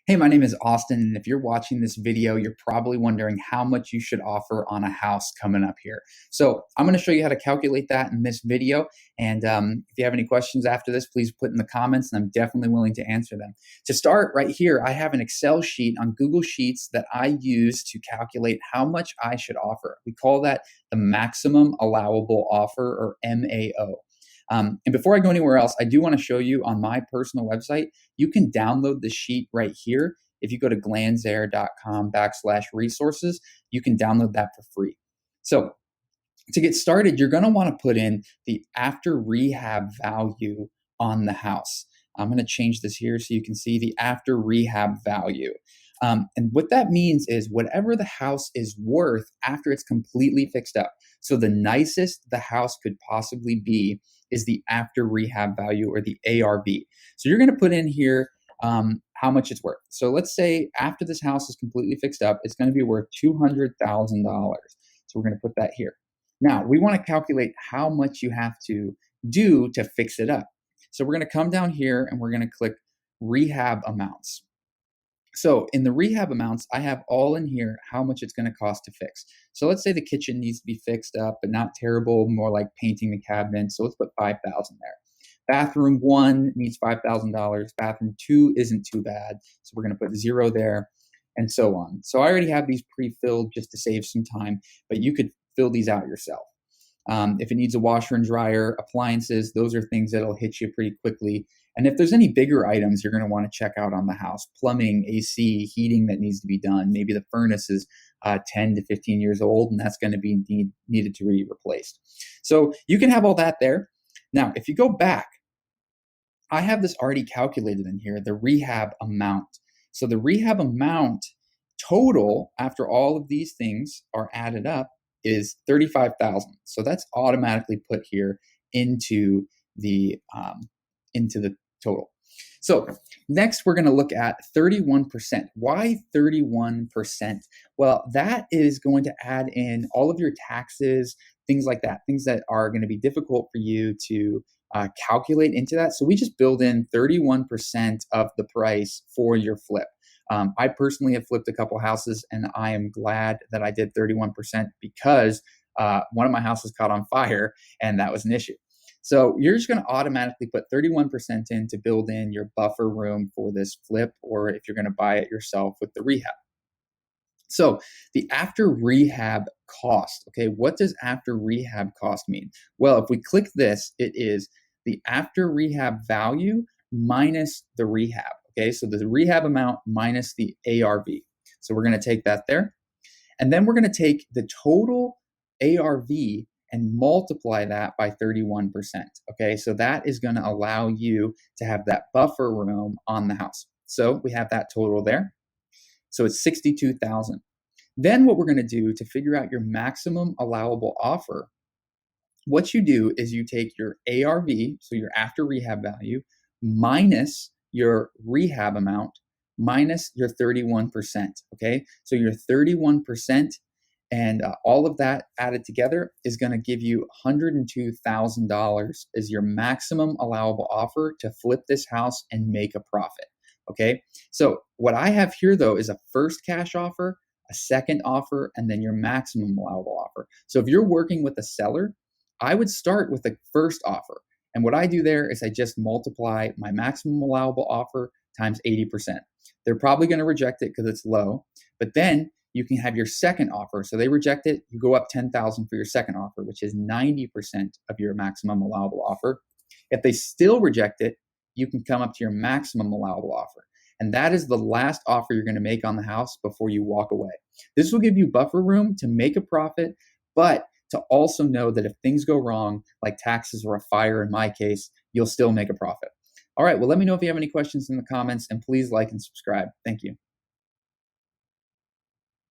Hey, my name is Austin, and if you're watching this video, you're probably wondering how much you should offer on a house coming up here. So I'm going to show you how to calculate that in this video. And if you have any questions after this, please put in the comments, and I'm definitely willing to answer them. To start right here, I have an Excel sheet on Google Sheets that I use to calculate how much I should offer. We call that the maximum allowable offer, or MAO. And before I go anywhere else, I do want to show you on my personal website, you can download the sheet right here. If you go to glanzair.com/resources, you can download that for free. So to get started, you're going to want to put in the after rehab value on the house. I'm going to change this here so you can see the after rehab value. And what that means is whatever the house is worth after it's completely fixed up. So the nicest the house could possibly be is the after rehab value, or the ARV. So you're going to put in here how much it's worth. So let's say after this house is completely fixed up, it's going to be worth $200,000. So we're going to put that here. Now we want to calculate how much you have to do to fix it up. So we're going to come down here and we're going to click Rehab Amounts. So in the rehab amounts, I have all in here how much it's going to cost to fix. So let's say the kitchen needs to be fixed up, but not terrible, more like painting the cabinet. So let's put $5,000 there. Bathroom 1 needs $5,000. Bathroom 2 isn't too bad. So we're going to put 0 there, and so on. So I already have these pre-filled just to save some time, but you could fill these out yourself. If it needs a washer and dryer, appliances, those are things that'll hit you pretty quickly. And if there's any bigger items you're going to want to check out on the house, plumbing, AC, heating that needs to be done, maybe the furnace is 10 to 15 years old and that's going to be needed to be replaced. So you can have all that there. Now, if you go back, I have this already calculated in here, the rehab amount. So the rehab amount total after all of these things are added up is $35,000. So that's automatically put here into the total. So next we're going to look at 31%. Why 31%? Well, that is going to add in all of your taxes, things like that, things that are going to be difficult for you to calculate into that. So we just build in 31% of the price for your flip. I personally have flipped a couple houses, and I am glad that I did 31% because one of my houses caught on fire, and that was an issue. So you're just going to automatically put 31% in to build in your buffer room for this flip, or if you're going to buy it yourself with the rehab. So the after rehab cost, okay, what does after rehab cost mean? Well, if we click this, it is the after rehab value minus the rehab. Okay, so the rehab amount minus the ARV. So we're going to take that there. And then we're going to take the total ARV and multiply that by 31%. Okay, so that is going to allow you to have that buffer room on the house. So we have that total there. So it's $62,000. Then what we're going to do to figure out your maximum allowable offer, what you do is you take your ARV, so your after rehab value, minus your rehab amount, minus your 31%. Okay, so your 31% and all of that added together is going to give you $102,000 as your maximum allowable offer to flip this house and make a profit. Okay, so what I have here though is a first cash offer, a second offer, and then your maximum allowable offer. So if you're working with a seller, I would start with the first offer. And what I do there is I just multiply my maximum allowable offer times 80%. They're probably going to reject it because it's low, but then you can have your second offer. So they reject it, you go up $10,000 for your second offer, which is 90% of your maximum allowable offer. If they still reject it, you can come up to your maximum allowable offer. And that is the last offer you're going to make on the house before you walk away. This will give you buffer room to make a profit, but to also know that if things go wrong, like taxes or a fire in my case, you'll still make a profit. All right, well, let me know if you have any questions in the comments, and please like and subscribe. Thank you.